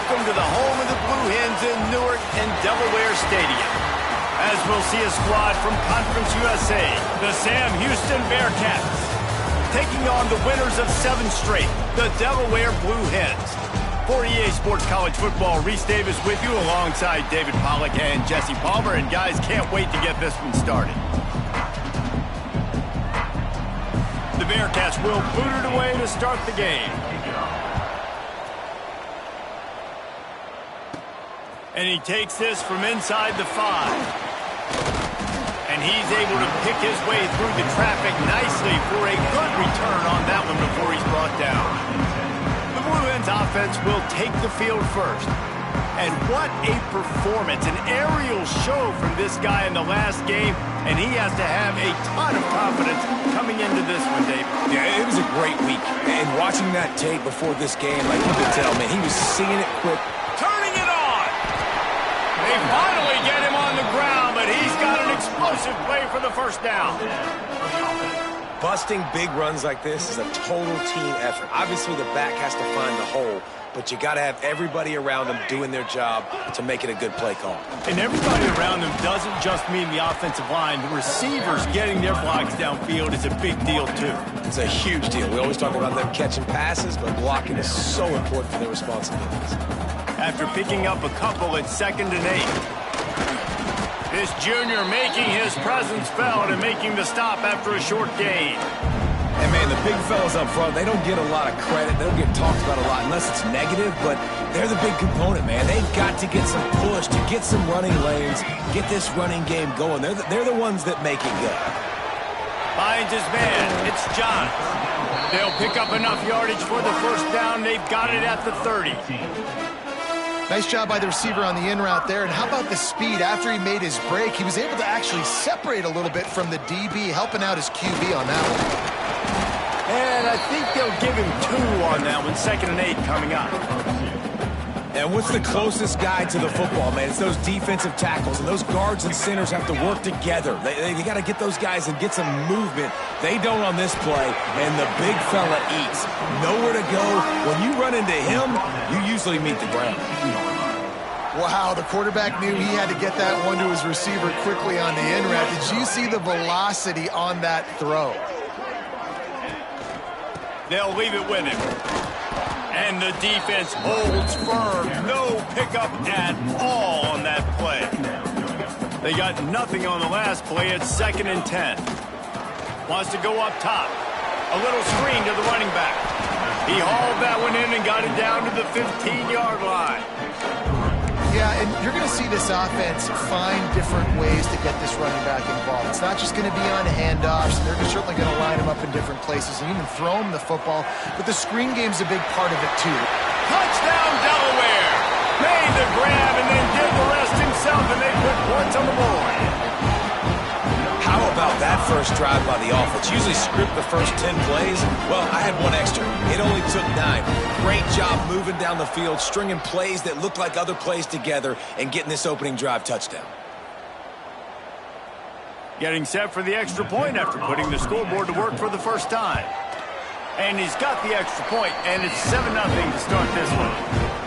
Welcome to the home of the Blue Hens in Newark and Delaware Stadium. As we'll see a squad from Conference USA, the Sam Houston Bearcats, taking on the winners of 7 straight, the Delaware Blue Hens. For EA Sports College Football, Reese Davis with you alongside David Pollack and Jesse Palmer. And guys, can't wait to get this one started. The Bearcats will boot it away to start the game. And he takes this from inside the 5. And he's able to pick his way through the traffic nicely for a good return on that one before he's brought down. The Blue Hens offense will take the field first. And what a performance, an aerial show from this guy in the last game. And he has to have a ton of confidence coming into this one, David. Yeah, it was a great week. And watching that tape before this game, like you could tell, man, he was seeing it quick. Turning it on! They finally get him on the ground, but he's got an explosive play for the first down. Busting big runs like this is a total team effort. Obviously, the back has to find the hole, but you got to have everybody around them doing their job to make it a good play call. And everybody around them doesn't just mean the offensive line. The receivers getting their blocks downfield is a big deal, too. It's a huge deal. We always talk about them catching passes, but blocking is so important for their responsibilities. After picking up a couple at 2nd and 8. This junior making his presence felt and making the stop after a short gain. And, man, the big fellas up front, they don't get a lot of credit. They don't get talked about a lot unless it's negative, but they're the big component, man. They've got to get some push, to get some running lanes, get this running game going. They're the ones that make it go. Finds his man. It's John. They'll pick up enough yardage for the first down. They've got it at the 30. Nice job by the receiver on the in route there. And how about the speed? After he made his break, he was able to actually separate a little bit from the DB, helping out his QB on that one. And I think they'll give him 2 on that one. 2nd and 8 coming up. And what's the closest guy to the football, man? It's those defensive tackles, and those guards and centers have to work together. They got to get those guys and get some movement. They don't on this play, and the big fella eats. Nowhere to go. When you run into him, you usually meet the ground. Wow, the quarterback knew he had to get that one to his receiver quickly on the in route. Did you see the velocity on that throw? They'll leave it with him. And the defense holds firm. No pickup at all on that play. They got nothing on the last play. It's 2nd and 10. Wants to go up top. A little screen to the running back. He hauled that one in and got it down to the 15-yard line. Yeah, and you're going to see this offense find different ways to get this running back involved. It's not just going to be on handoffs. They're certainly going to line him up in different places and even throw him the football. But the screen game's a big part of it, too. Touchdown, Delaware! Made the grab and then did the rest himself, and they put points on the board. How about that first drive by the offense? Usually script the first 10 plays. Well, I had one extra. It only took 9. Great job moving down the field, stringing plays that look like other plays together, and getting this opening drive touchdown. Getting set for the extra point after putting the scoreboard to work for the first time. And he's got the extra point, and it's 7-0 to start this one.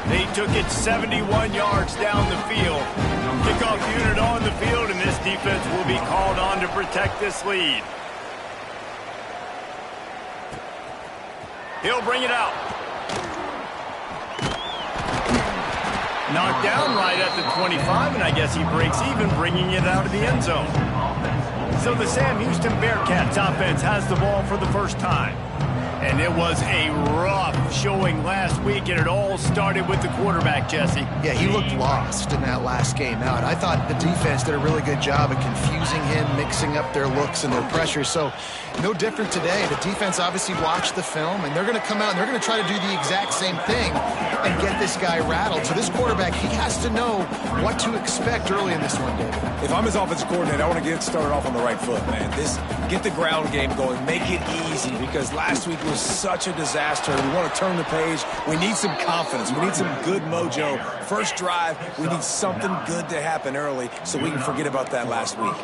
They took it 71 yards down the field. Kickoff unit on the field, and this defense will be called on to protect this lead. He'll bring it out. Knocked down right at the 25, and I guess he breaks even, bringing it out of the end zone. So the Sam Houston Bearcats offense has the ball for the first time. And it was a rough showing last week, and it all started with the quarterback, Jesse. Yeah, he looked lost in that last game out. I thought the defense did a really good job of confusing him, mixing up their looks and their pressure. So no different today. The defense obviously watched the film, and they're going to come out and they're going to try to do the exact same thing and get this guy rattled. So this quarterback, he has to know what to expect early in this one, David. If I'm his offensive coordinator, I want to get started off on the right foot, man. Get the ground game going. Make it easy, because last week was such a disaster. We want to turn the page. We need some confidence. We need some good mojo. First drive, we need something good to happen early so we can forget about that last week.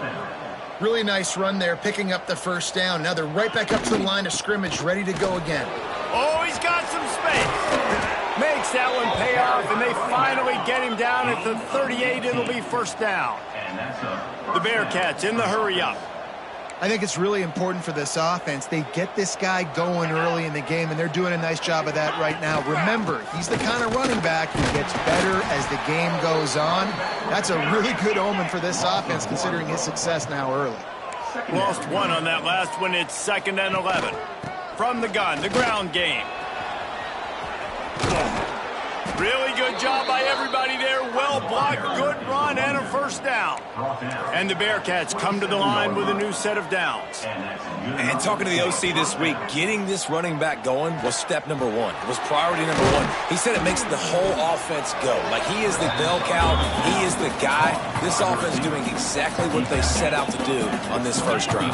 Really nice run there, picking up the first down. Now they're right back up to the line of scrimmage, ready to go again. Oh, he's got some space. Makes that one pay off, and they finally get him down at the 38. It'll be first down. The Bearcats in the hurry-up. I think it's really important for this offense. They get this guy going early in the game, and they're doing a nice job of that right now. Remember, he's the kind of running back who gets better as the game goes on. That's a really good omen for this offense, considering his success now early. Lost one on that last one. It's 2nd and 11. From the gun, the ground game. Really good job by everybody there. Well blocked, good run, and a first down. And the Bearcats come to the line with a new set of downs. And talking to the OC this week, getting this running back going was step number one. It was priority number one. He said it makes the whole offense go. Like, he is the bell cow. He is the guy. This offense is doing exactly what they set out to do on this first drive.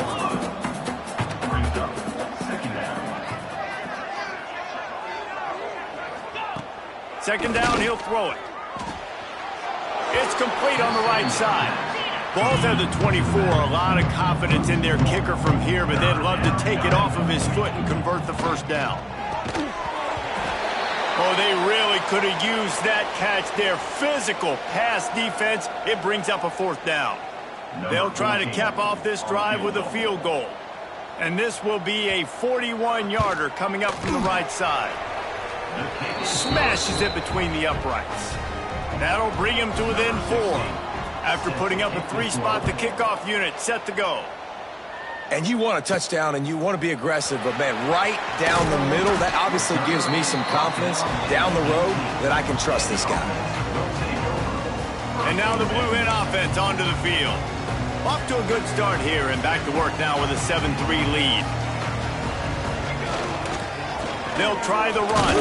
Second down, he'll throw it. It's complete on the right side. Ball's at the 24. A lot of confidence in their kicker from here, but they'd love to take it off of his foot and convert the first down. Oh, they really could have used that catch there. Physical pass defense. It brings up a fourth down. They'll try to cap off this drive with a field goal. And this will be a 41-yarder coming up from the right side. Smashes it between the uprights. That'll bring him to within 4. After putting up a 3-spot, the kickoff unit set to go. And you want a touchdown and you want to be aggressive, but man, right down the middle, that obviously gives me some confidence down the road that I can trust this guy. And now the Blue Hen offense onto the field. Off to a good start here and back to work now with a 7-3 lead. They'll try the run.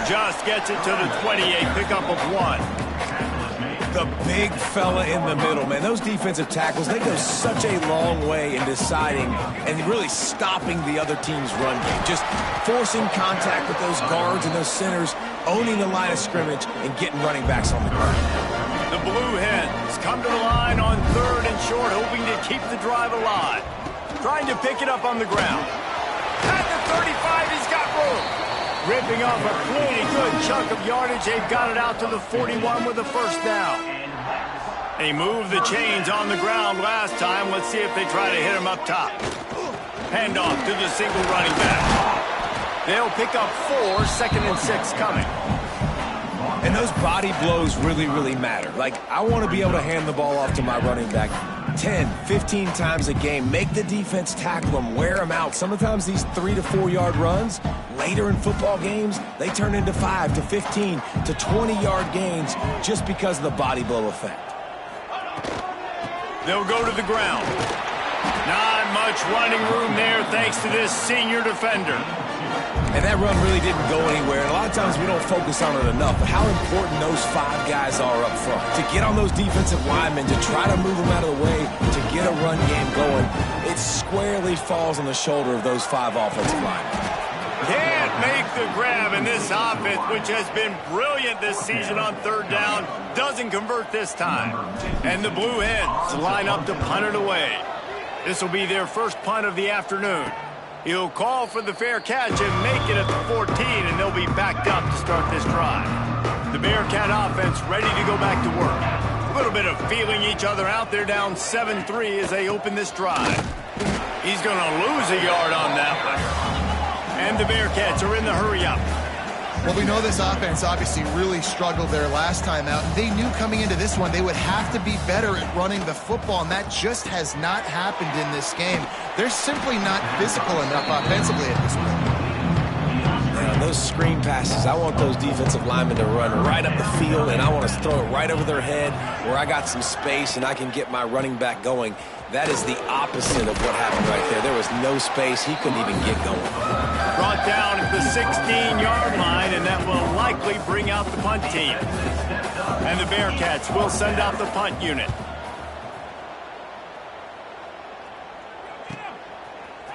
Just gets it to the 28, pickup of 1. The big fella in the middle, man. Those defensive tackles, they go such a long way in deciding and really stopping the other team's run game. Just forcing contact with those guards and those centers, owning the line of scrimmage, and getting running backs on the ground. The Blue Hens come to the line on 3rd and short, hoping to keep the drive alive. Trying to pick it up on the ground. At the 35, he's got room. Ripping off a pretty good chunk of yardage. They've got it out to the 41 with a first down. They moved the chains on the ground last time. Let's see if they try to hit him up top. Handoff to the single running back. They'll pick up 4, 2nd and 6 coming. And those body blows really, really matter. Like, I want to be able to hand the ball off to my running back 10, 15 times a game. Make the defense tackle them, wear them out. Sometimes these 3 to 4 yard runs, later in football games, they turn into 5 to 15 to 20-yard gains just because of the body blow effect. They'll go to the ground. Not much running room there thanks to this senior defender. And that run really didn't go anywhere. And a lot of times we don't focus on it enough, but how important those 5 guys are up front. To get on those defensive linemen, to try to move them out of the way, to get a run game going, it squarely falls on the shoulder of those 5 offensive linemen. Can't make the grab, and this offense, which has been brilliant this season on 3rd down, doesn't convert this time. And the Blue Hens line up to punt it away. This will be their first punt of the afternoon. He'll call for the fair catch and make it at the 14, and they'll be backed up to start this drive. The Bearcat offense ready to go back to work. A little bit of feeling each other out. They're down 7-3 as they open this drive. He's going to lose a yard on that one. And the Bearcats are in the hurry-up. Well, we know this offense obviously really struggled there last time out. They knew coming into this one they would have to be better at running the football, and that just has not happened in this game. They're simply not physical enough offensively at this point. Yeah, those screen passes, I want those defensive linemen to run right up the field, and I want to throw it right over their head where I got some space and I can get my running back going. That is the opposite of what happened right there. There was no space. He couldn't even get going. Brought down at the 16-yard line, and that will likely bring out the punt team. And the Bearcats will send out the punt unit.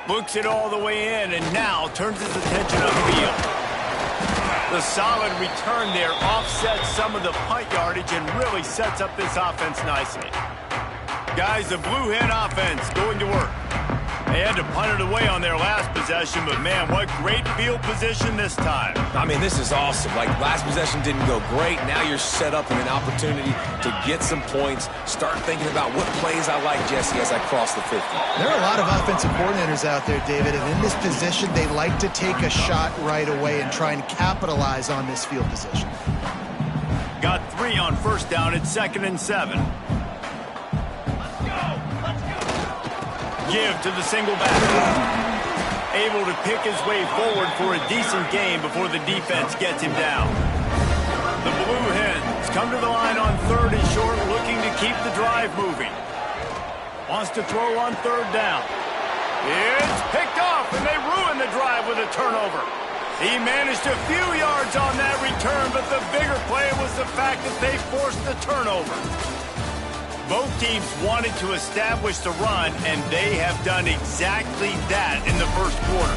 Books it all the way in, and now turns his attention upfield. The solid return there offsets some of the punt yardage and really sets up this offense nicely. Guys, the Blue Hen offense going to work. They had to punt it away on their last possession, but man, what great field position this time. I mean, this is awesome. Like, last possession didn't go great. Now you're set up in an opportunity to get some points. Start thinking about what plays I like, Jesse, as I cross the 50. There are a lot of offensive coordinators out there, David, and in this position, they like to take a shot right away and try and capitalize on this field position. Got 3 on first down. It's 2nd and 7. Give to the single back. Able to pick his way forward for a decent gain before the defense gets him down. The Blue Hens come to the line on 3rd and short, looking to keep the drive moving. Wants to throw on 3rd down. It's picked off, and they ruin the drive with a turnover. He managed a few yards on that return, but the bigger play was the fact that they forced the turnover. Both teams wanted to establish the run, and they have done exactly that in the first quarter.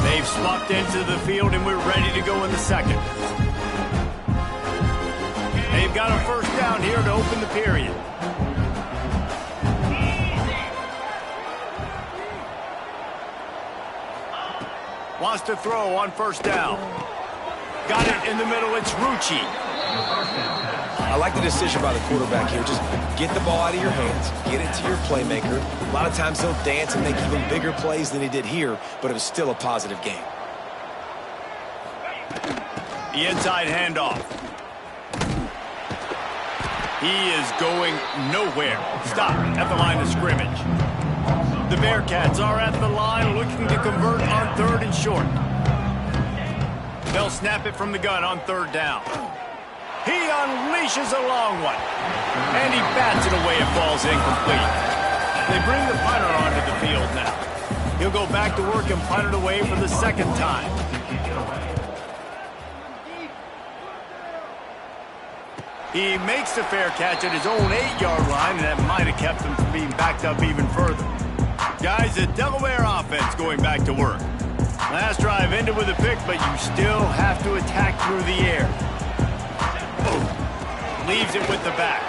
They've swapped into the field, and we're ready to go in the second. They've got a first down here to open the period. Wants to throw on first down. Got it in the middle. It's Rucci. I like the decision by the quarterback here. Just get the ball out of your hands. Get it to your playmaker. A lot of times he'll dance and make even bigger plays than he did here, but it was still a positive game. The inside handoff. He is going nowhere. Stop at the line of scrimmage. The Bearcats are at the line looking to convert on 3rd and short. They'll snap it from the gun on 3rd down. He unleashes a long one. And he bats it away. It falls incomplete. They bring the punter onto the field now. He'll go back to work and punt it away for the 2nd time. He makes the fair catch at his own 8-yard line, and that might have kept him from being backed up even further. Guys, the Delaware offense going back to work. Last drive ended with a pick, but you still have to attack through the air. Leaves it with the back.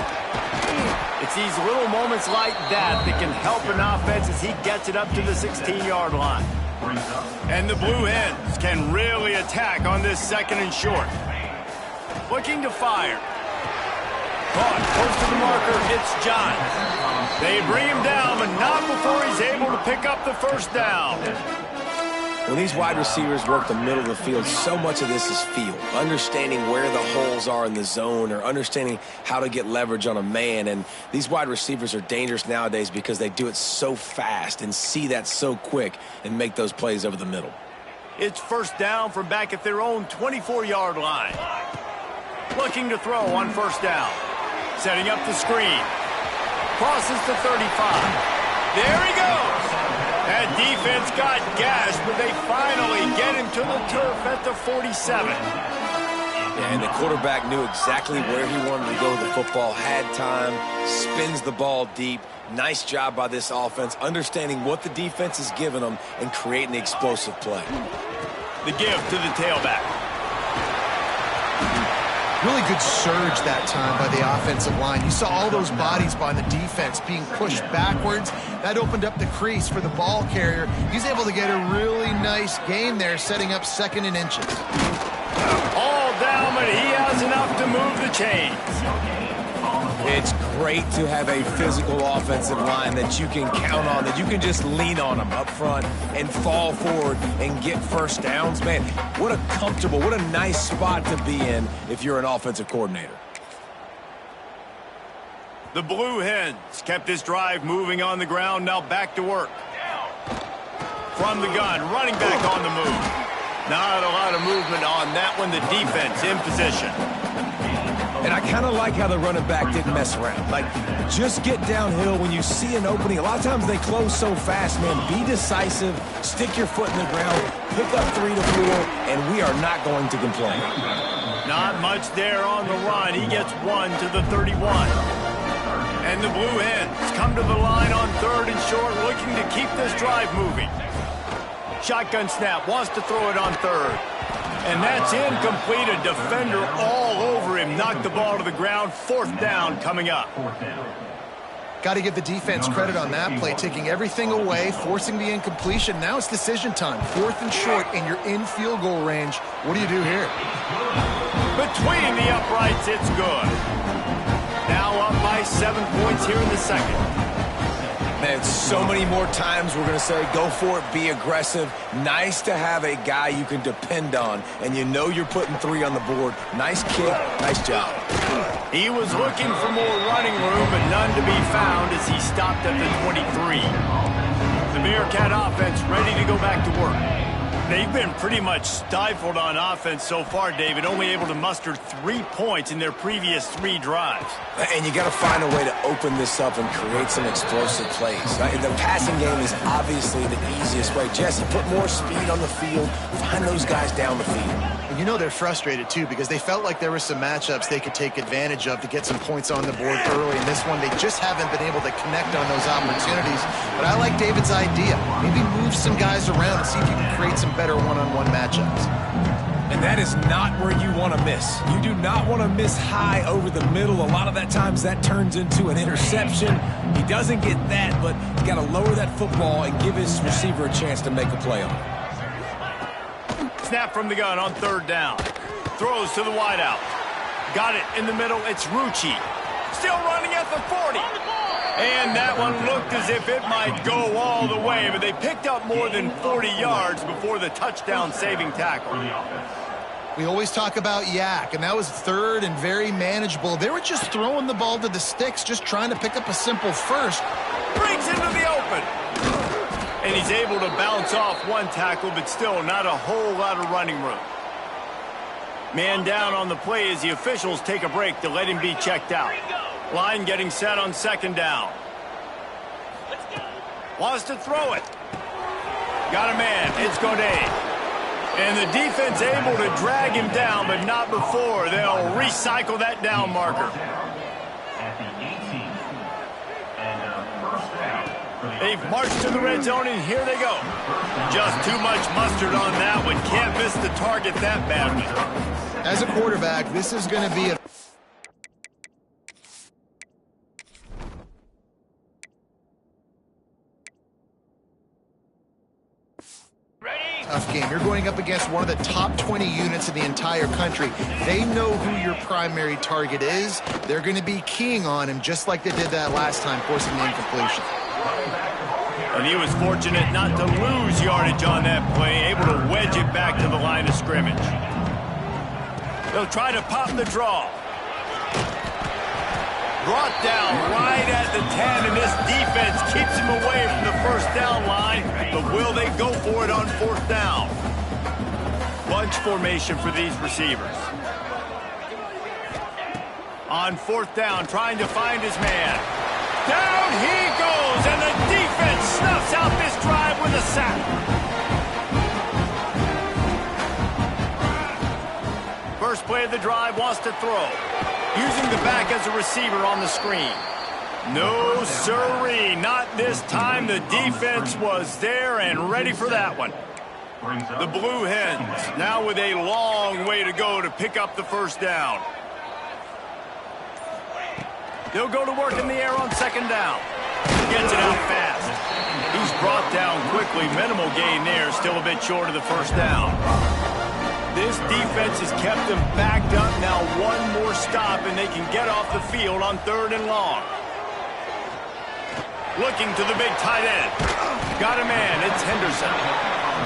It's these little moments like that that can help an offense as he gets it up to the 16-yard line. And the Blue Hens can really attack on this 2nd and short. Looking to fire. Caught close to the marker. It's John. They bring him down, but not before he's able to pick up the first down. When these wide receivers work the middle of the field, so much of this is feel. Understanding where the holes are in the zone or understanding how to get leverage on a man. And these wide receivers are dangerous nowadays because they do it so fast and see that so quick and make those plays over the middle. It's first down from back at their own 24-yard line. Looking to throw on first down. Setting up the screen. Crosses the 35. There he goes. That defense got gashed, but they finally get him to the turf at the 47. Yeah, and the quarterback knew exactly where he wanted to go with the football, had time, spins the ball deep. Nice job by this offense, understanding what the defense is giving them and creating the explosive play. The give to the tailback. Really good surge that time by the offensive line. You saw all those bodies by the defense being pushed backwards. That opened up the crease for the ball carrier. He's able to get a really nice gain there, setting up 2nd and inches. All down, but he has enough to move the chains. It's great to have a physical offensive line that you can count on, that you can just lean on them up front and fall forward and get first downs. Man, what a comfortable, what a nice spot to be in if you're an offensive coordinator. The Blue Hens kept this drive moving on the ground, now back to work. From the gun, running back on the move. Not a lot of movement on that one, the defense in position. And I kind of like how the running back didn't mess around. Like, just get downhill when you see an opening. A lot of times they close so fast, man. Be decisive, stick your foot in the ground, pick up 3 to 4, and we are not going to complain. Not much there on the run. He gets 1 to the 31. And the Blue Hens come to the line on 3rd and short, looking to keep this drive moving. Shotgun snap, wants to throw it on 3rd. And that's incomplete. A defender all over him. Knocked the ball to the ground. 4th down coming up. Got to give the defense credit on that play, taking everything away, forcing the incompletion. Now it's decision time. 4th and short, and you're in field goal range. What do you do here? Between the uprights, it's good. Now up by 7 points here in the second. Man, so many more times we're going to say, go for it, be aggressive. Nice to have a guy you can depend on, and you know you're putting 3 on the board. Nice kick, nice job. He was looking for more running room, but none to be found as he stopped at the 23. The Bearcat offense ready to go back to work. They've been pretty much stifled on offense so far, David, only able to muster 3 points in their previous 3 drives. And you got to find a way to open this up and create some explosive plays. The passing game is obviously the easiest way. Jesse, put more speed on the field. Find those guys down the field. And you know they're frustrated, too, because they felt like there were some matchups they could take advantage of to get some points on the board early. In this one, they just haven't been able to connect on those opportunities. But I like David's idea. Maybe move some guys around and see if you can create some better one-on-one matchups. And that is not where you want to miss. You do not want to miss high over the middle. A lot of that times that turns into an interception. He doesn't get that, but you got to lower that football and give his receiver a chance to make a play on it. Snap from the gun on 3rd down. Throws to the wideout. Got it in the middle. It's Rucci. Still running at the 40. And that one looked as if it might go all the way, but they picked up more than 40 yards before the touchdown-saving tackle. We always talk about Yak, and that was 3rd and very manageable. They were just throwing the ball to the sticks, just trying to pick up a simple first. Brings into the open. And he's able to bounce off 1 tackle, but still not a whole lot of running room. Man down on the play as the officials take a break to let him be checked out. Line getting set on 2nd down. Wants to throw it. Got a man. It's Godet. And the defense able to drag him down, but not before. They'll recycle that down marker. They've marched to the red zone, and here they go. Just too much mustard on that one. Can't miss the target that badly. As a quarterback, this is going to be a tough game. You're going up against one of the top 20 units in the entire country. They know who your primary target is. They're going to be keying on him just like they did that last time, forcing the incompletion. And he was fortunate not to lose yardage on that play, able to wedge it back to the line of scrimmage. They'll try to pop the draw. Brought down right at the 10, and this defense keeps him away from the 1st down line. But will they go for it on 4th down? Bunch formation for these receivers. On 4th down, trying to find his man. Down he goes, and the defense snuffs out this drive with a sack. First play of the drive, wants to throw. Using the back as a receiver on the screen. No sirree, not this time. The defense was there and ready for that one. The Blue Hens now with a long way to go to pick up the 1st down. They'll go to work in the air on 2nd down. Gets it out fast. He's brought down quickly. Minimal gain there, still a bit short of the 1st down. This defense has kept them backed up. Now 1 more stop, and they can get off the field on 3rd and long. Looking to the big tight end. Got a man. It's Henderson.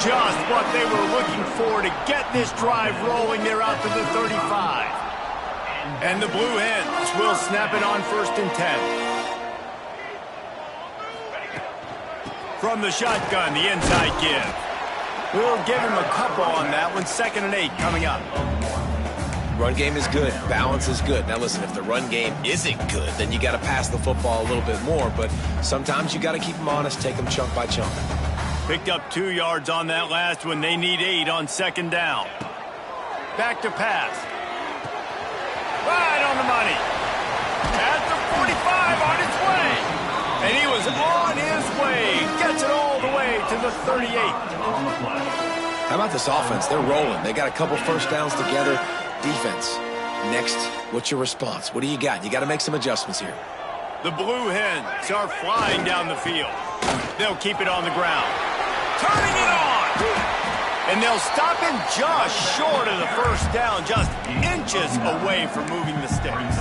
Just what they were looking for to get this drive rolling. They're out to the 35. And the Blue Hens will snap it on 1st and 10. From the shotgun, the inside give. We'll give him a couple on that one. 2nd and 8 coming up. Run game is good. Balance is good. Now listen, if the run game isn't good, then you got to pass the football a little bit more. But sometimes you got to keep them honest, take them chunk by chunk. Picked up 2 yards on that last one. They need 8 on 2nd down. Back to pass. Right on the money. At the 45 on its way. And he was on his way. Gets it all the way to the 38. How about this offense? They're rolling. They got a couple 1st downs together. Defense. Next, what's your response? What do you got? You got to make some adjustments here. The Blue Hens are flying down the field. They'll keep it on the ground. Turning it on! And they'll stop him just short of the first down, just inches away from moving the sticks.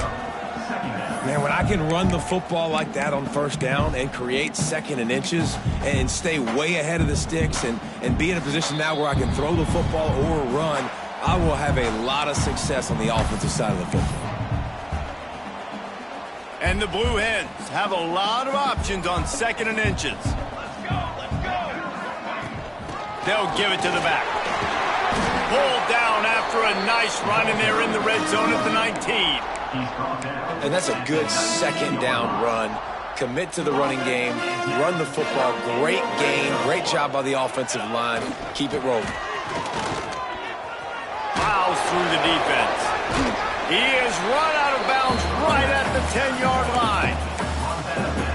Man, when I can run the football like that on first down and create second and inches and stay way ahead of the sticks and be in a position now where I can throw the football or run, I will have a lot of success on the offensive side of the football. And the Blue Hens have a lot of options on second and inches. They'll give it to the back. Pulled down after a nice run, and they're in the red zone at the 19. And that's a good second down run. Commit to the running game, run the football. Great game, great job by the offensive line. Keep it rolling. Plows through the defense. He is run out of bounds right at the 10-yard line.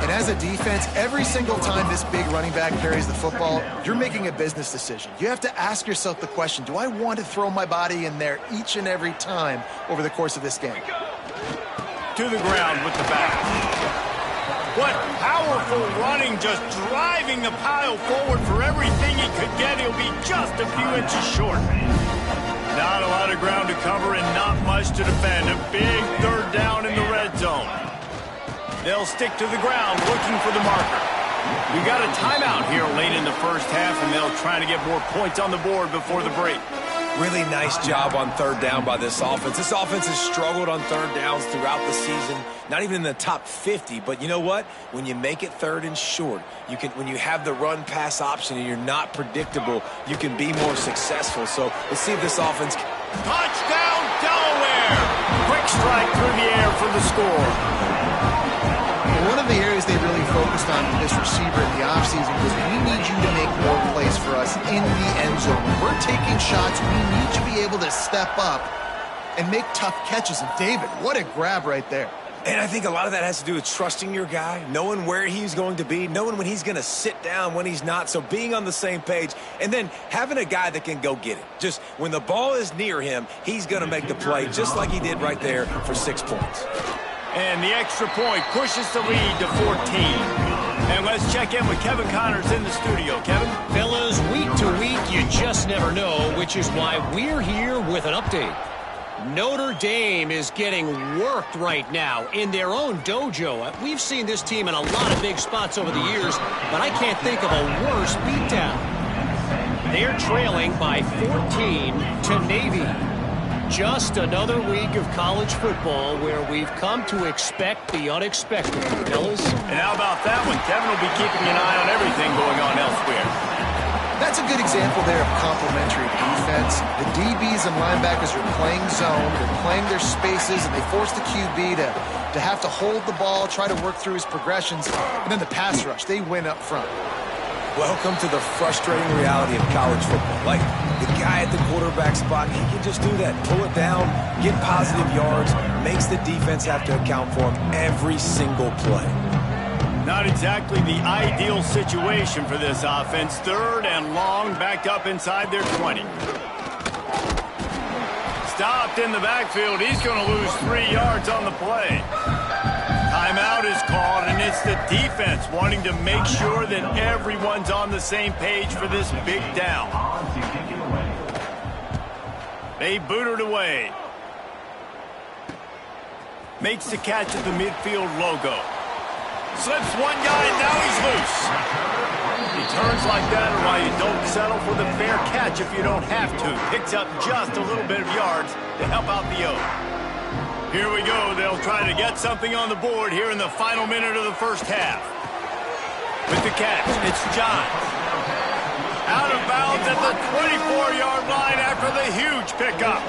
And as a defense, every single time this big running back carries the football, you're making a business decision. You have to ask yourself the question, do I want to throw my body in there each and every time over the course of this game? To the ground with the back. What powerful running, just driving the pile forward for everything he could get. He'll be just a few inches short. Not a lot of ground to cover and not much to defend. A big third down in the red zone. They'll stick to the ground looking for the marker. We got a timeout here late in the first half, and they'll try to get more points on the board before the break. Really nice job on third down by this offense. This offense has struggled on third downs throughout the season. Not even in the top 50, but you know what? When you make it third and short, when you have the run-pass option and you're not predictable, you can be more successful. So let's see if this offense... Touchdown, Delaware! Quick strike through the air for the score. One of the areas they really focused on with this receiver in the offseason was we need you to make more plays for us in the end zone. When we're taking shots, we need to be able to step up and make tough catches. And David, what a grab right there. And I think a lot of that has to do with trusting your guy, knowing where he's going to be, knowing when he's going to sit down, when he's not. So being on the same page, and then having a guy that can go get it. Just when the ball is near him, he's going to make the play, just like he did right there for 6 points. And the extra point pushes the lead to 14. And let's check in with Kevin Connors in the studio. Kevin? Fellas, week to week, you just never know, which is why we're here with an update. Notre Dame is getting worked right now in their own dojo. We've seen this team in a lot of big spots over the years, but I can't think of a worse beatdown. They're trailing by 14 to Navy. Just another week of college football where we've come to expect the unexpected, fellas. And how about that one? Kevin will be keeping an eye on everything going on elsewhere. That's a good example there of complementary defense. The DBs and linebackers are playing zone, they're playing their spaces, and they force the QB to have to hold the ball, try to work through his progressions, and then the pass rush, they win up front. Welcome to the frustrating reality of college football. Like, the guy at the quarterback spot, he can just do that. Pull it down, get positive yards, makes the defense have to account for him every single play. Not exactly the ideal situation for this offense. Third and long, backed up inside their 20. Stopped in the backfield. He's going to lose 3 yards on the play. Timeout is called, and it's the defense wanting to make sure that everyone's on the same page for this big down. They boot it away. Makes the catch at the midfield logo. Slips one guy, and now he's loose. Returns like that are why you don't settle for the fair catch if you don't have to. Picks up just a little bit of yards to help out the O. Here we go. They'll try to get something on the board here in the final minute of the first half. With the catch, it's Johns. Out of bounds at the 24-yard line after the huge pickup.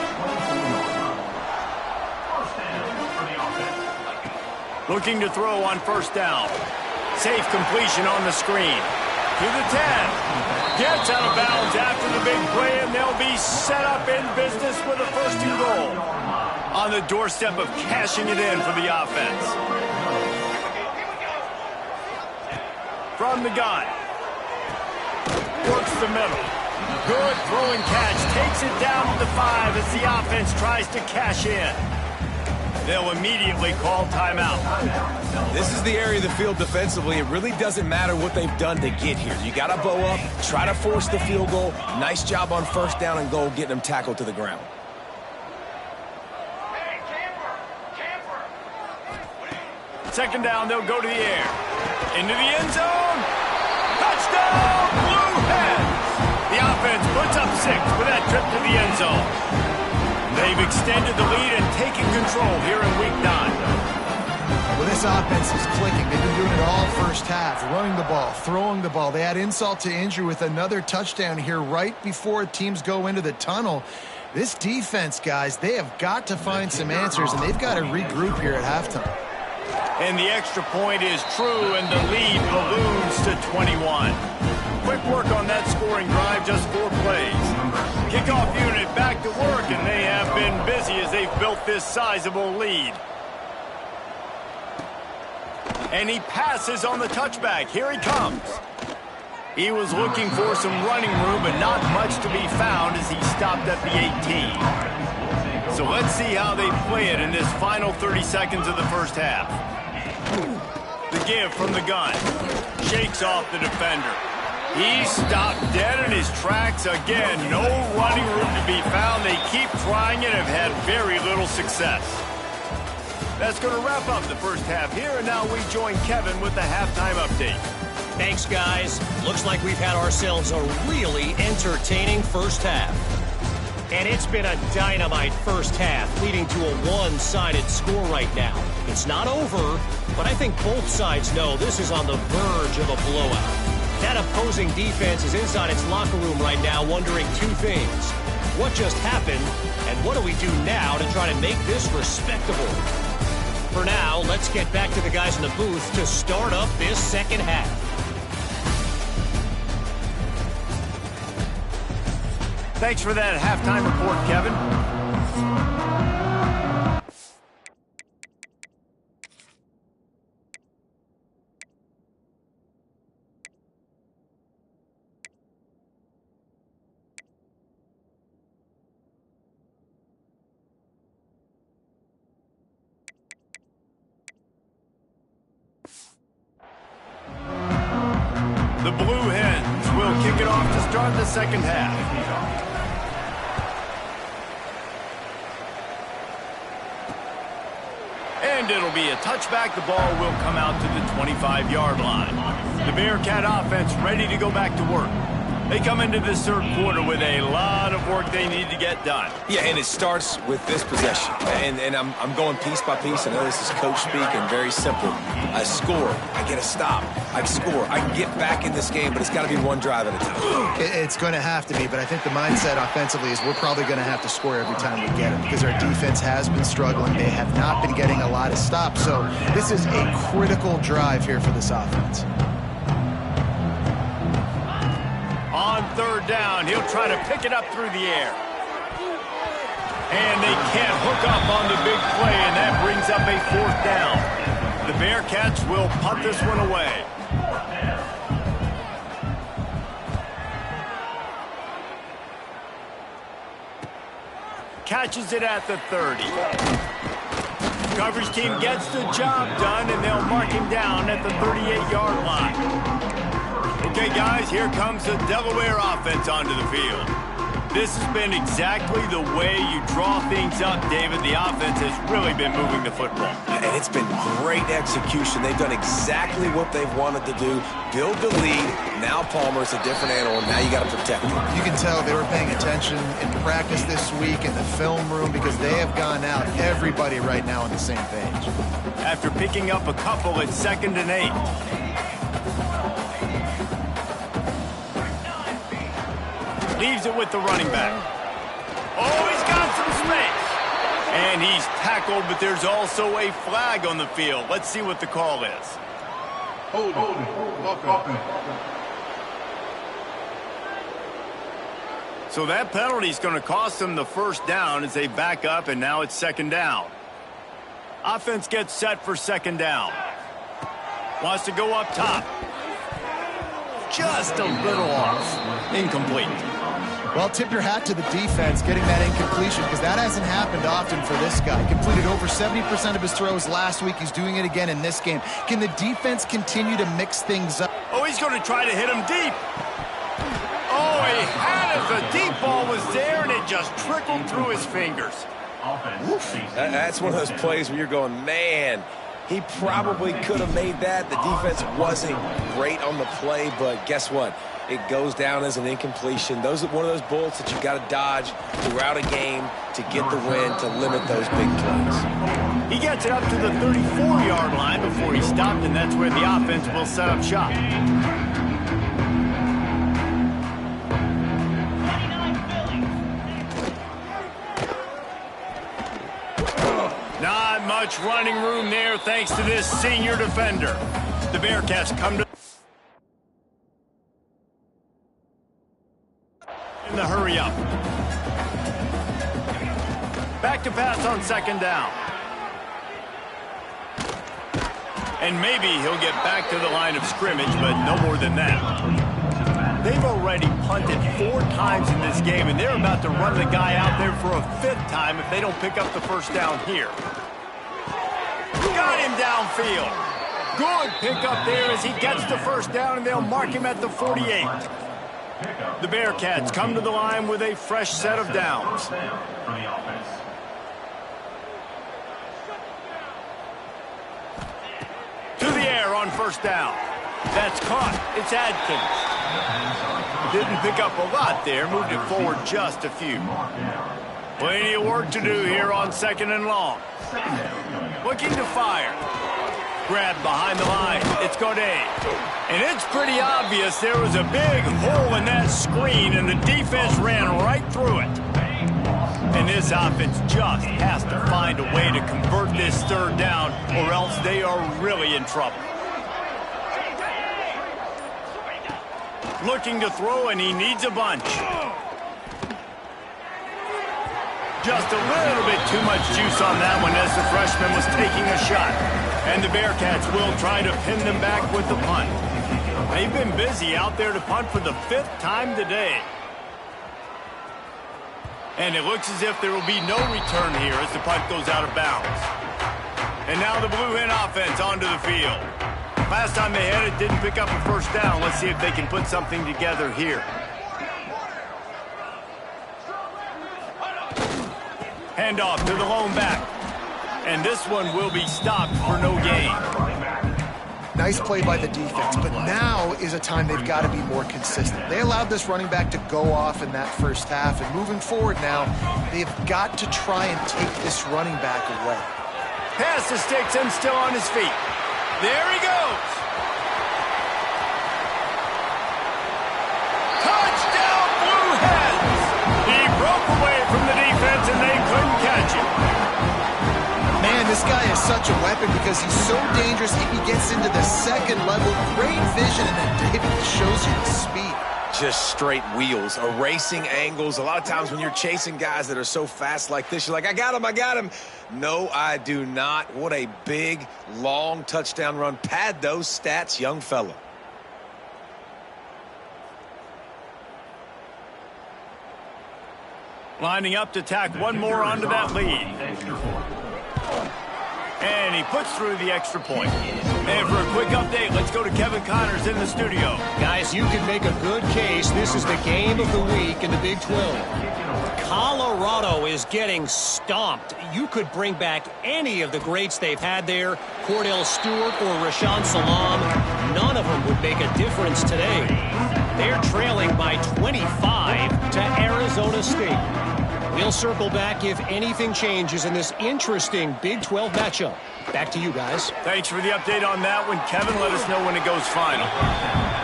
Looking to throw on first down. Safe completion on the screen. To the 10. Gets out of bounds after the big play, and they'll be set up in business with a first and goal. On the doorstep of cashing it in for the offense. From the gun. Works the middle. Good throwing catch. Takes it down to the 5 as the offense tries to cash in. They'll immediately call timeout. This is the area of the field defensively. It really doesn't matter what they've done to get here. You got to bow up, try to force the field goal. Nice job on first down and goal, getting them tackled to the ground. Second down, they'll go to the air. Into the end zone. Touchdown, Blue Hens! The offense puts up 6 with that trip to the end zone. They've extended the lead and taken control here in Week 9. Well, this offense is clicking. They've been doing it all first half, running the ball, throwing the ball. They add insult to injury with another touchdown here right before teams go into the tunnel. This defense, guys, they have got to find some answers, and they've got to regroup here at halftime. And the extra point is true, and the lead balloons to 21. Quick work on that scoring drive, just 4 plays. Kickoff unit back to work, and they have been busy as they've built this sizable lead. And he passes on the touchback. Here he comes. He was looking for some running room, but not much to be found as he stopped at the 18. So let's see how they play it in this final 30 seconds of the first half. The give from the gun. Shakes off the defender. He stopped dead in his tracks again. No running room to be found. They keep trying it and have had very little success. That's going to wrap up the first half here, and now we join Kevin with the halftime update. Thanks, guys. Looks like we've had ourselves a really entertaining first half. And it's been a dynamite first half, leading to a one-sided score right now. It's not over, but I think both sides know this is on the verge of a blowout. That opposing defense is inside its locker room right now wondering 2 things. What just happened, and what do we do now to try to make this respectable? For now, let's get back to the guys in the booth to start up this second half. Thanks for that halftime report, Kevin. The Blue Hens will kick it off to start the second half. And it'll be a touchback. The ball will come out to the 25-yard line. The Bearcat offense ready to go back to work. They come into this third quarter with a lot of work they need to get done. Yeah, and it starts with this possession. And I'm going piece by piece. I know this is coach speak and very simple. I score. I get a stop. I score. I can get back in this game, but it's got to be one drive at a time. It's going to have to be, but I think the mindset offensively is we're probably going to have to score every time we get it because our defense has been struggling. They have not been getting a lot of stops. So this is a critical drive here for this offense. On third down, he'll try to pick it up through the air. And they can't hook up on the big play, and that brings up a 4th down. The Bearcats will punt this one away. Catches it at the 30. Coverage team gets the job done, and they'll mark him down at the 38-yard line. Okay, guys, here comes the Delaware offense onto the field. This has been exactly the way you draw things up, David. The offense has really been moving the football. And it's been great execution. They've done exactly what they've wanted to do. Build the lead. Now Palmer's a different animal. Now you got to protect him. You can tell they were paying attention in practice this week in the film room because they have gone out, everybody right now on the same page. After picking up a couple, it's 2nd and 8. Leaves it with the running back. Oh, he's got some space. And he's tackled, but there's also a flag on the field. Let's see what the call is. Hold it. So that penalty is going to cost them the first down as they back up, and now it's 2nd down. Offense gets set for 2nd down. Wants to go up top. Just a little off. Incomplete. Well, tip your hat to the defense getting that incompletion, because that hasn't happened often for this guy. Completed over 70% of his throws last week. He's doing it again in this game. Can the defense continue to mix things up? Oh, he's going to try to hit him deep. Oh, he had it. The deep ball was there, and it just trickled through his fingers. That's one of those plays where you're going, man, he probably could have made that. The defense wasn't great on the play, but guess what? It goes down as an incompletion. Those are one of those bullets that you got to dodge throughout a game to get the win, to limit those big plays. He gets it up to the 34-yard line before he stopped, and that's where the offense will set up shop. Not much running room there thanks to this senior defender. The Bearcats come to in the hurry up. Back to pass on second down. And maybe he'll get back to the line of scrimmage, but no more than that. They've already punted 4 times in this game, and they're about to run the guy out there for a 5th time if they don't pick up the first down here. Got him downfield. Good pickup there as he gets the first down, and they'll mark him at the 48. The Bearcats come to the line with a fresh set of downs. To the air on first down. That's caught. It's Adkins. Didn't pick up a lot there. Moved it forward just a few. Plenty of work to do here on second and long. Looking to fire. Grabbed behind the line. It's Godet. And it's pretty obvious there was a big hole in that screen, and the defense ran right through it. And this offense just has to find a way to convert this third down, or else they are really in trouble. Looking to throw, and he needs a bunch. Just a little bit too much juice on that one as the freshman was taking a shot. And the Bearcats will try to pin them back with the punt. They've been busy out there to punt for the 5th time today. And it looks as if there will be no return here as the punt goes out of bounds. And now the Blue Hen offense onto the field. Last time they had it, didn't pick up a first down. Let's see if they can put something together here. Handoff to the lone back. And this one will be stopped for no gain. Nice play by the defense, but now is a time they've got to be more consistent. They allowed this running back to go off in that first half, and moving forward now, they've got to try and take this running back away. Pass to Sticks still on his feet. There he goes. Touchdown, Blue Hens! He broke away from the defense, and they couldn't catch him. Man, this guy is such a weapon because he's so dangerous. If he gets into the second level, great vision, and then David shows you the speed. Just straight wheels, erasing angles. A lot of times when you're chasing guys that are so fast like this, you're like, I got him. No, I do not. What a big, long touchdown run. Pad those stats, young fella. Lining up to tack one more onto that lead. And he puts through the extra point. And for a quick update, let's go to Kevin Connors in the studio. Guys, you can make a good case. This is the game of the week in the Big 12. Colorado is getting stomped. You could bring back any of the greats they've had there, Cordell Stewart or Rashaan Salam. None of them would make a difference today. They're trailing by 25 to Arizona State. We'll circle back if anything changes in this interesting Big 12 matchup. Back to you guys. Thanks for the update on that one. Kevin, let us know when it goes final.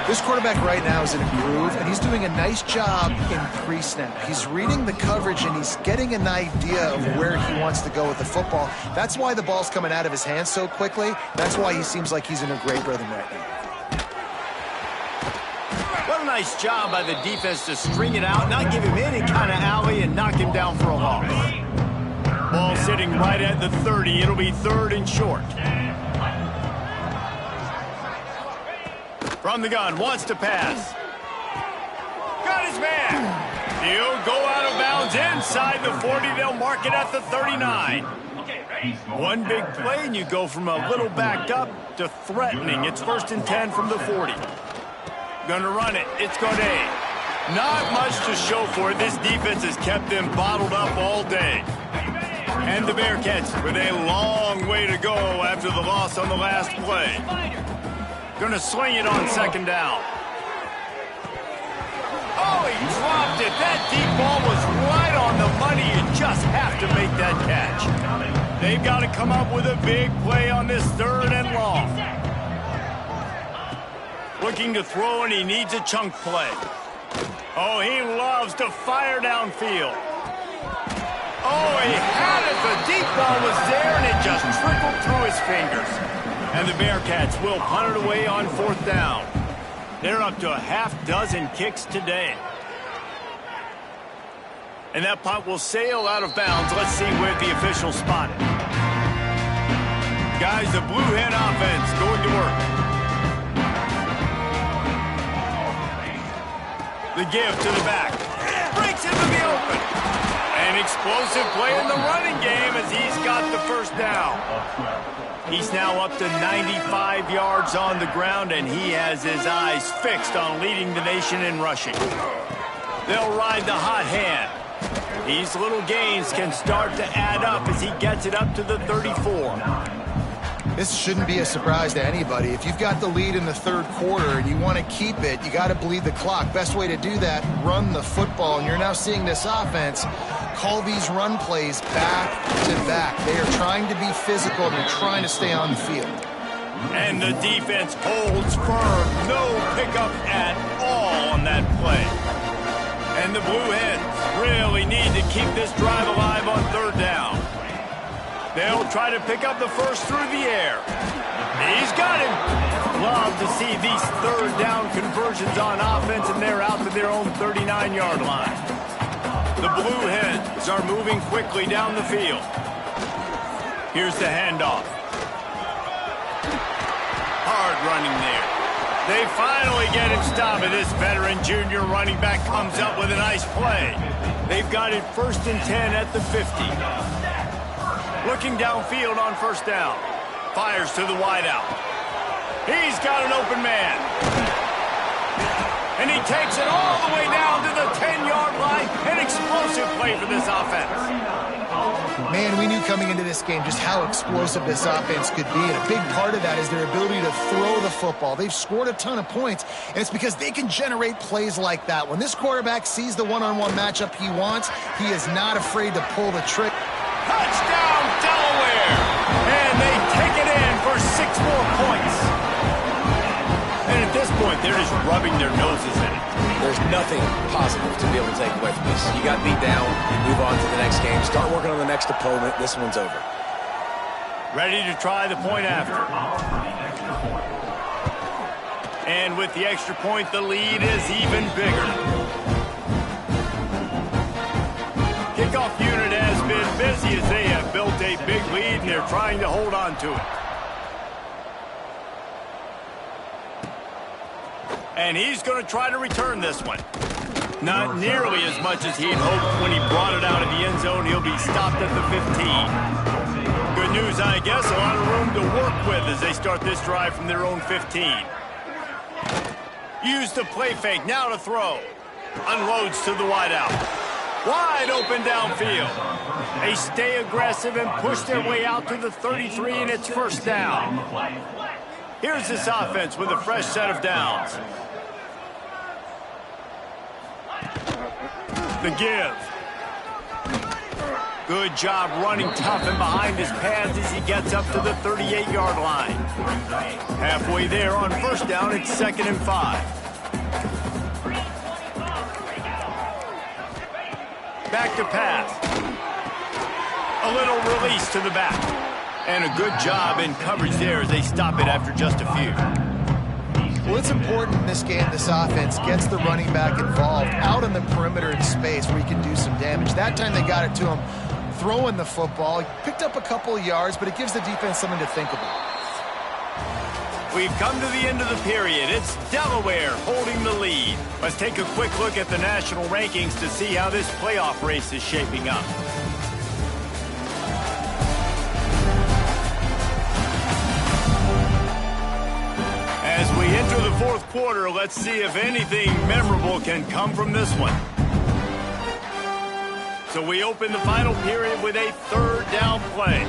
This quarterback right now is in a groove, and he's doing a nice job in pre-snap. He's reading the coverage, and he's getting an idea of where he wants to go with the football. That's why the ball's coming out of his hands so quickly. That's why he seems like he's in a great rhythm right now. What a nice job by the defense to string it out, not give him any kind of alley, and knock him down for a loss. Ball sitting right at the 30. It'll be 3rd and short. From the gun, wants to pass. Got his man. He'll go out of bounds inside the 40. They'll mark it at the 39. One big play, and you go from a little backed up to threatening. It's 1st and 10 from the 40. Gonna run it. It's Gaudet. Not much to show for it. This defense has kept them bottled up all day. And the Bearcats with a long way to go after the loss on the last play. Gonna swing it on 2nd down. Oh, he dropped it. That deep ball was right on the money. You just have to make that catch. They've got to come up with a big play on this 3rd and long. Looking to throw, and he needs a chunk play. Oh, he loves to fire downfield. Oh, he had it. The deep ball was there, and it just trickled through his fingers. And the Bearcats will punt it away on 4th down. They're up to a half-dozen kicks today. And that punt will sail out of bounds. Let's see where the officials spot it. Guys, the Blue Hen offense going to work. The give to the back. Breaks into the open. An explosive play in the running game as he's got the 1st down. He's now up to 95 yards on the ground, and he has his eyes fixed on leading the nation in rushing. They'll ride the hot hand. These little gains can start to add up as he gets it up to the 34. This shouldn't be a surprise to anybody. If you've got the lead in the 3rd quarter and you want to keep it, you got to bleed the clock. Best way to do that, run the football. And you're now seeing this offense call these run plays back to back. They are trying to be physical, and they're trying to stay on the field. And the defense holds firm. No pickup at all on that play. And the Blue Hens really need to keep this drive alive on 3rd down. They'll try to pick up the 1st through the air. He's got him. Love to see these 3rd down conversions on offense, and they're out to their own 39-yard line. The Blue Hens are moving quickly down the field. Here's the handoff. Hard running there. They finally get him stopped, and this veteran junior running back comes up with a nice play. They've got it 1st and 10 at the 50. Looking downfield on 1st down. Fires to the wideout. He's got an open man. And he takes it all the way down to the 10-yard line. An explosive play for this offense. Man, we knew coming into this game just how explosive this offense could be, and a big part of that is their ability to throw the football. They've scored a ton of points, and it's because they can generate plays like that. When this quarterback sees the one-on-one matchup he wants, he is not afraid to pull the trick. Touchdown, Delaware! And they take it in for 6 more points. And at this point, they're just rubbing their noses in it. There's nothing positive to be able to take away from this. You got beat down, move on to the next game, start working on the next opponent. This one's over. Ready to try the point after. And with the extra point, the lead is even bigger. Kickoff unit has been busy as they have built a big lead, and they're trying to hold on to it. And he's going to try to return this one. Not nearly as much as he had hoped when he brought it out of the end zone. He'll be stopped at the 15. Good news, I guess. A lot of room to work with as they start this drive from their own 15. Use the play fake. Now to throw. Unloads to the wideout. Wide open downfield. They stay aggressive and push their way out to the 33, and it's 1st down. Here's this offense with a fresh set of downs. The give. Good job running tough and behind his pads as he gets up to the 38-yard line. Halfway there on 1st down, it's 2nd and 5. Back to pass. A little release to the back. And a good job in coverage there as they stop it after just a few. Well, it's important in this game this offense gets the running back involved out in the perimeter in space where he can do some damage. That time they got it to him throwing the football. He picked up a couple of yards, but it gives the defense something to think about. We've come to the end of the period. It's Delaware holding the lead. Let's take a quick look at the national rankings to see how this playoff race is shaping up. As we enter the fourth quarter, let's see if anything memorable can come from this one. So we open the final period with a third down play.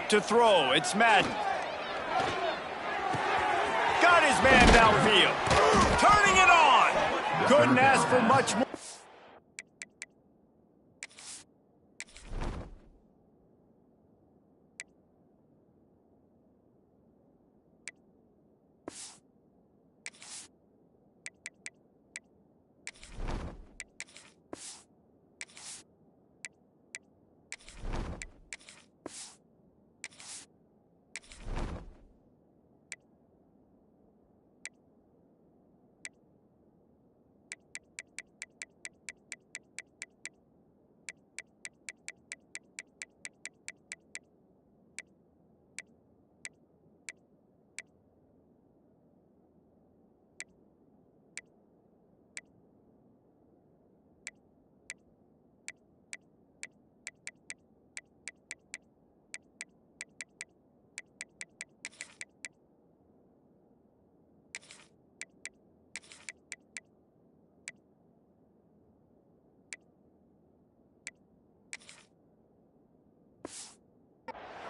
To throw, it's Madden. Got his man downfield. Turning it on. Couldn't ask for much more.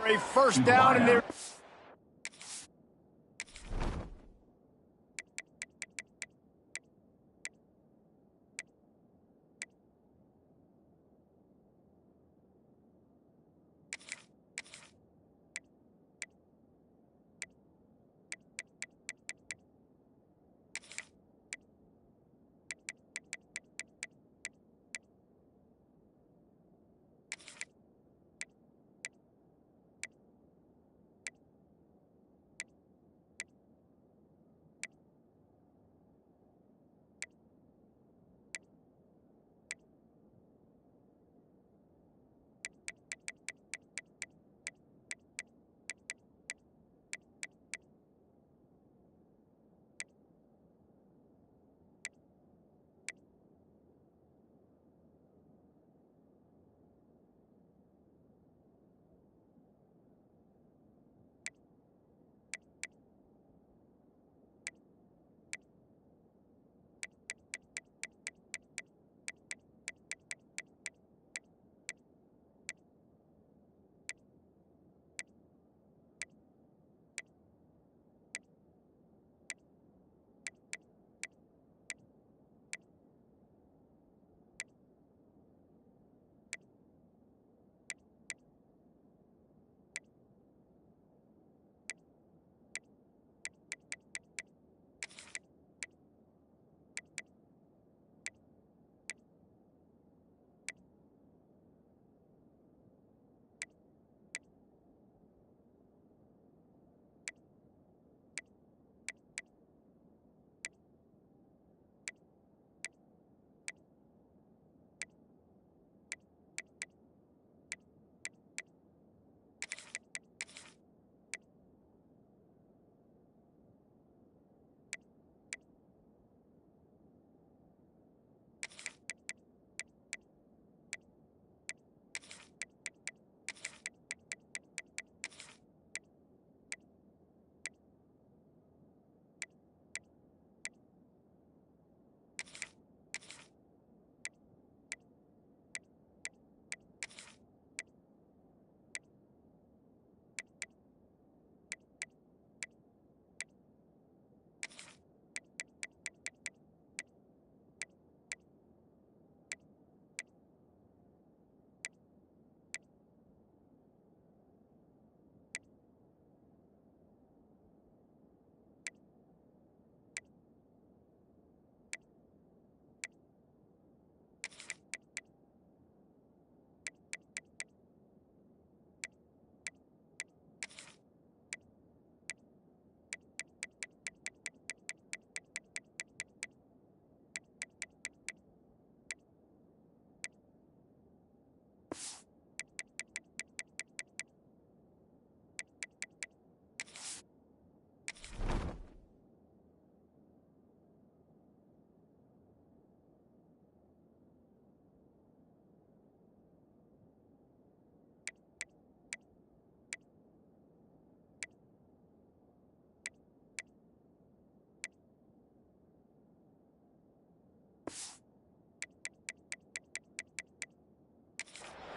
A first down in there.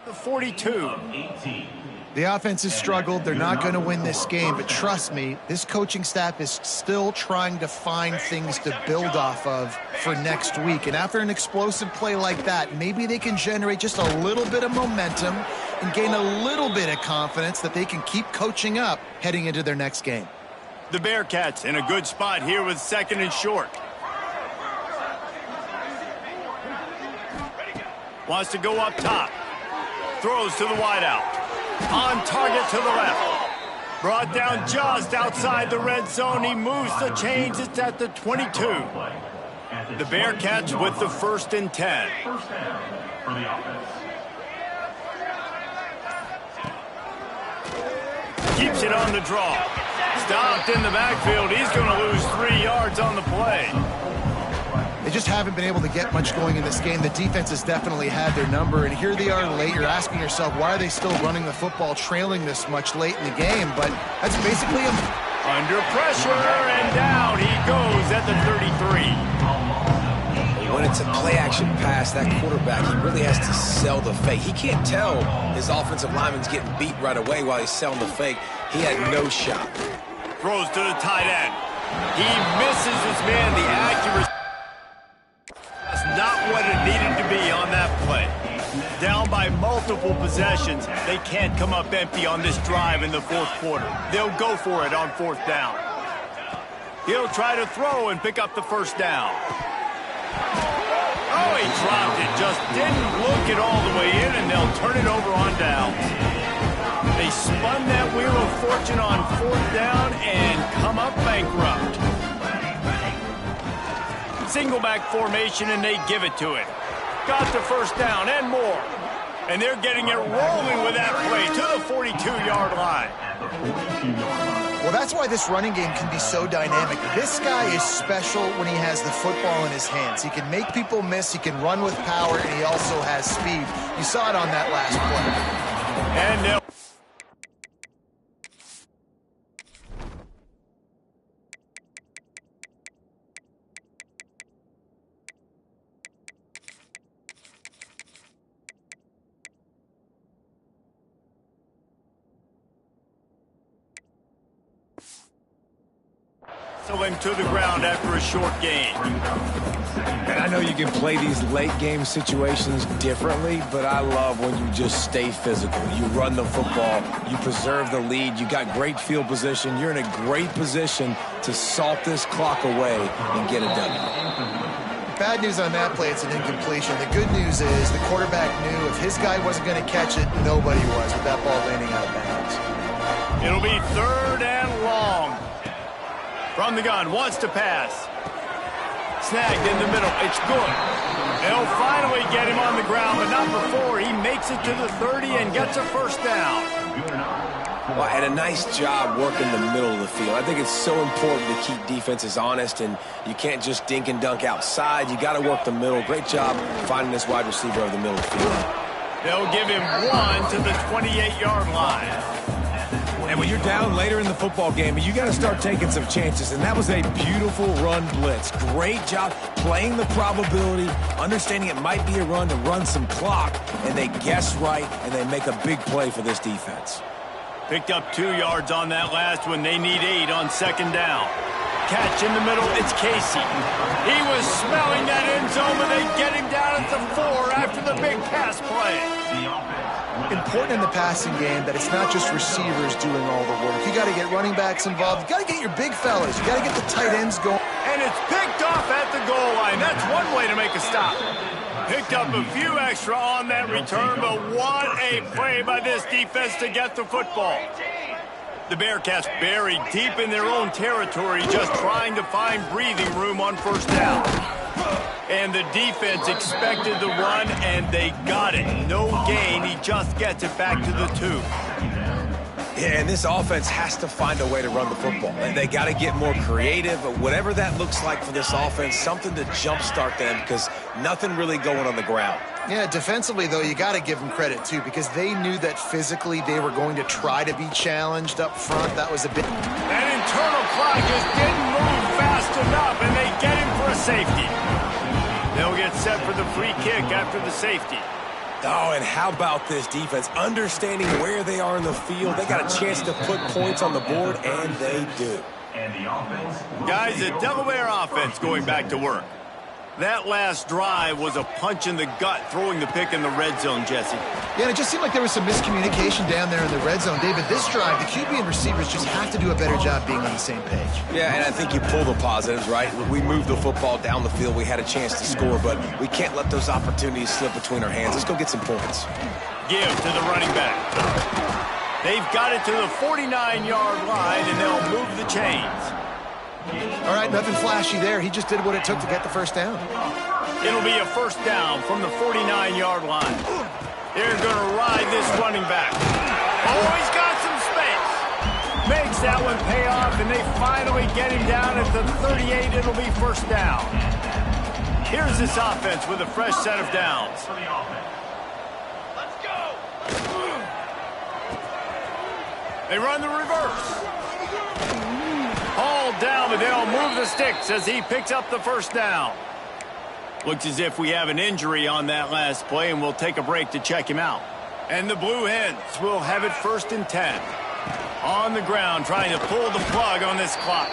The 42. The offense has struggled. They're not going to win this game, but trust me, this coaching staff is still trying to find things to build off of for next week. And after an explosive play like that, maybe they can generate just a little bit of momentum and gain a little bit of confidence that they can keep coaching up heading into their next game. The Bearcats in a good spot here with 2nd and short. Wants to go up top. Throws to the wideout. On target to the left. Brought down just outside the red zone. He moves the chains. It's at the 22. The Bearcats with the 1st and 10. Keeps it on the draw. Stopped in the backfield. He's going to lose 3 yards on the play. They just haven't been able to get much going in this game. The defense has definitely had their number, and here they are late. You're asking yourself, why are they still running the football, trailing this much late in the game? But that's basically a... Under pressure, and down he goes at the 33. When it's a play-action pass, that quarterback, he really has to sell the fake. He can't tell his offensive lineman's getting beat right away while he's selling the fake. He had no shot. Throws to the tight end. He misses his man. The accuracy is not what it needed to be on that play. Down by multiple possessions. They can't come up empty on this drive in the 4th quarter. They'll go for it on 4th down. He'll try to throw and pick up the 1st down. Oh, he dropped it. Just didn't look it all the way in, and they'll turn it over on downs. They spun that wheel of fortune on 4th down and come up bankrupt. Single back formation, and they give it to it. Got the 1st down and more. And they're getting it rolling with that play to the 42-yard line. Well, that's why this running game can be so dynamic. This guy is special when he has the football in his hands. He can make people miss, he can run with power, and he also has speed. You saw it on that last play. And they'll... him to the ground after a short gain. And I know you can play these late game situations differently, but I love when you just stay physical. You run the football, you preserve the lead, you got great field position, you're in a great position to salt this clock away and get it done. Bad news on that play, it's an incompletion. The good news is the quarterback knew if his guy wasn't going to catch it, nobody was with that ball landing out of bounds. It'll be 3rd and long. From the gun, wants to pass. Snagged in the middle, it's good. They'll finally get him on the ground, but not before. He makes it to the 30 and gets a 1st down. Well, and a nice job working the middle of the field. I think it's so important to keep defenses honest, and you can't just dink and dunk outside. You got to work the middle. Great job finding this wide receiver over the middle of the field. They'll give him 1 to the 28-yard line. And when you're down later in the football game, you got to start taking some chances. And that was a beautiful run blitz. Great job playing the probability, understanding it might be a run to run some clock. And they guess right, and they make a big play for this defense. Picked up 2 yards on that last one. They need 8 on 2nd down. Catch in the middle. It's Casey. He was smelling that end zone, but they get him down at the 4 after the big pass play. Important in the passing game that it's not just receivers doing all the work. You got to get running backs involved. You got to get your big fellas. You got to get the tight ends going. And it's picked off at the goal line. That's one way to make a stop. Picked up a few extra on that return, but what a play by this defense to get the football. The Bearcats buried deep in their own territory, just trying to find breathing room on 1st down. And the defense expected the run, and they got it. No gain. He just gets it back to the 2. Yeah, and this offense has to find a way to run the football. And they got to get more creative, whatever that looks like for this offense, something to jumpstart them because nothing really going on the ground. Yeah, defensively, though, you got to give them credit, too, because they knew that physically they were going to try to be challenged up front. That was a bit... That internal clock just didn't move fast enough, and they get him for a safety. They'll get set for the free kick after the safety. Oh, and how about this defense? Understanding where they are in the field. They got a chance to put points on the board, and they do. Guys, the Delaware offense going back to work. That last drive was a punch in the gut, throwing the pick in the red zone, Jesse. Yeah, and it just seemed like there was some miscommunication down there in the red zone. David, this drive, the QB and receivers just have to do a better job being on the same page. Yeah, and I think you pull the positives, right? We moved the football down the field. We had a chance to score, but we can't let those opportunities slip between our hands. Let's go get some points. Give to the running back. They've got it to the 49-yard line, and they'll move the chains. All right, nothing flashy there. He just did what it took to get the first down. It'll be a first down from the 49-yard line. They're going to ride this running back. Oh, he's got some space. Makes that one pay off, and they finally get him down at the 38. It'll be first down. Here's this offense with a fresh set of downs. Let's go. They run the reverse. All down, but they'll move the sticks as he picks up the first down. Looks as if we have an injury on that last play, and we'll take a break to check him out. And the Blue Hens will have it first and 10. On the ground, trying to pull the plug on this clock.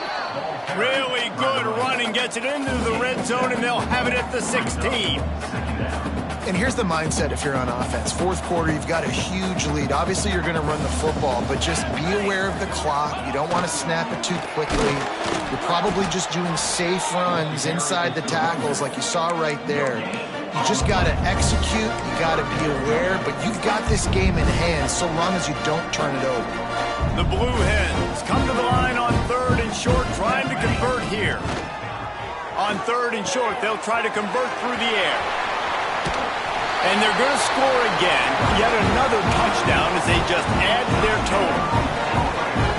Really good running, gets it into the red zone, and they'll have it at the 16. And here's the mindset if you're on offense. Fourth quarter, you've got a huge lead. Obviously, you're going to run the football, but just be aware of the clock. You don't want to snap it too quickly. You're probably just doing safe runs inside the tackles like you saw right there. You just got to execute. You got to be aware, but you've got this game in hand so long as you don't turn it over. The Blue Hens come to the line on third and short, trying to convert here. On third and short, they'll try to convert through the air. And they're going to score again. Yet another touchdown as they just add to their total.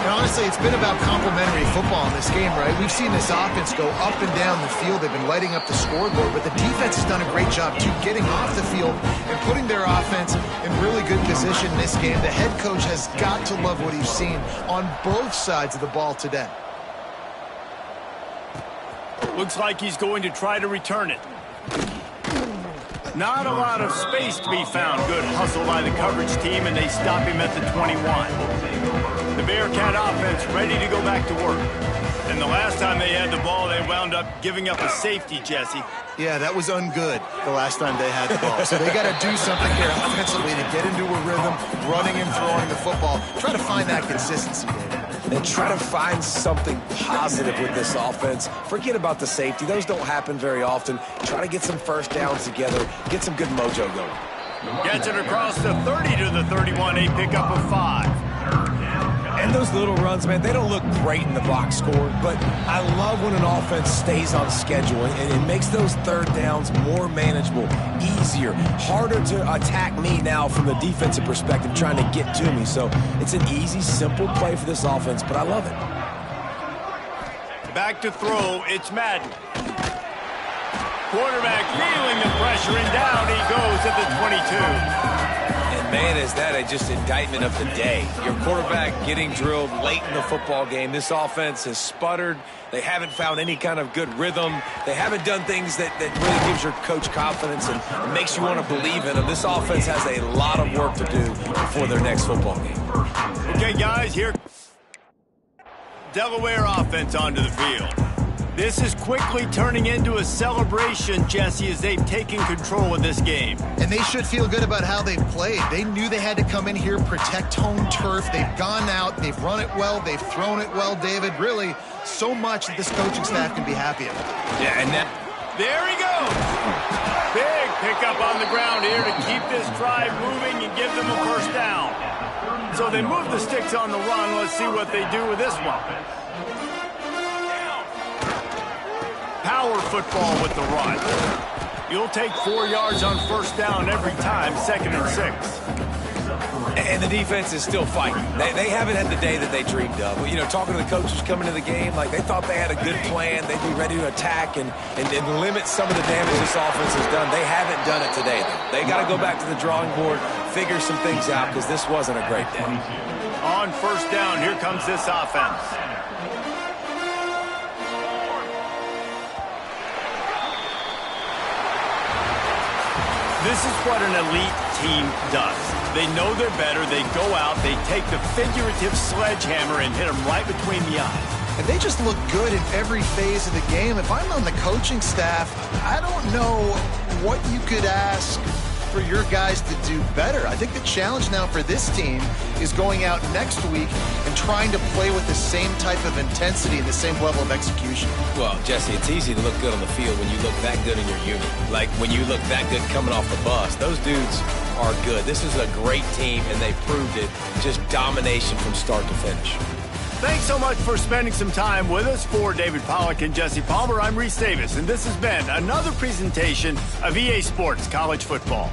And honestly, it's been about complementary football in this game, right? We've seen this offense go up and down the field. They've been lighting up the scoreboard, but the defense has done a great job, too, getting off the field and putting their offense in really good position in this game. The head coach has got to love what he's seen on both sides of the ball today. Looks like he's going to try to return it. Not a lot of space to be found. Good hustle by the coverage team, and they stop him at the 21. The Bearcat offense ready to go back to work. And the last time they had the ball, they wound up giving up a safety, Jesse. Yeah, that was ungood the last time they had the ball. So they got to do something here offensively to get into a rhythm, running and throwing the football. Try to find that consistency, David. And try to find something positive with this offense. Forget about the safety. Those don't happen very often. Try to get some first downs together. Get some good mojo going. Gets it across the 30 to the 31. A pickup of 5. And those little runs, man, they don't look great in the box score, but I love when an offense stays on schedule, and it makes those third downs more manageable, easier, harder to attack me now from the defensive perspective trying to get to me. So it's an easy, simple play for this offense, but I love it. Back to throw, it's Madden. Quarterback feeling the pressure, and down he goes at the 22. Man, is that just indictment of the day. Your quarterback getting drilled late in the football game. This offense has sputtered. They haven't found any kind of good rhythm. They haven't done things that really gives your coach confidence and makes you want to believe in them. This offense has a lot of work to do before their next football game. Okay, guys, here Delaware offense onto the field. This is quickly turning into a celebration, Jesse, as they've taken control of this game. And they should feel good about how they've played. They knew they had to come in here, protect home turf. They've gone out, they've run it well, they've thrown it well, David. Really, so much that this coaching staff can be happy about. Yeah, and that... There he goes! Big pickup on the ground here to keep this drive moving and give them a first down. So they move the sticks on the run. Let's see what they do with this one. Power football with the run. You'll take 4 yards on first down every time, 2nd and 6. And the defense is still fighting. They haven't had the day that they dreamed of. You know, talking to the coaches coming to the game, like they thought they had a good plan. They'd be ready to attack and limit some of the damage this offense has done. They haven't done it today, though. They got to go back to the drawing board, figure some things out, because this wasn't a great day. On first down, here comes this offense. This is what an elite team does. They know they're better. They go out, they take the figurative sledgehammer and hit them right between the eyes. And they just look good in every phase of the game. If I'm on the coaching staff, I don't know what you could ask for your guys to do better. I think the challenge now for this team is going out next week and trying to play with the same type of intensity and the same level of execution. Well, Jesse, it's easy to look good on the field when you look that good in your unit. Like when you look that good coming off the bus. Those dudes are good. This is a great team, and they proved it. Just domination from start to finish. Thanks so much for spending some time with us. For David Pollack and Jesse Palmer, I'm Reese Davis, and this has been another presentation of EA Sports College Football.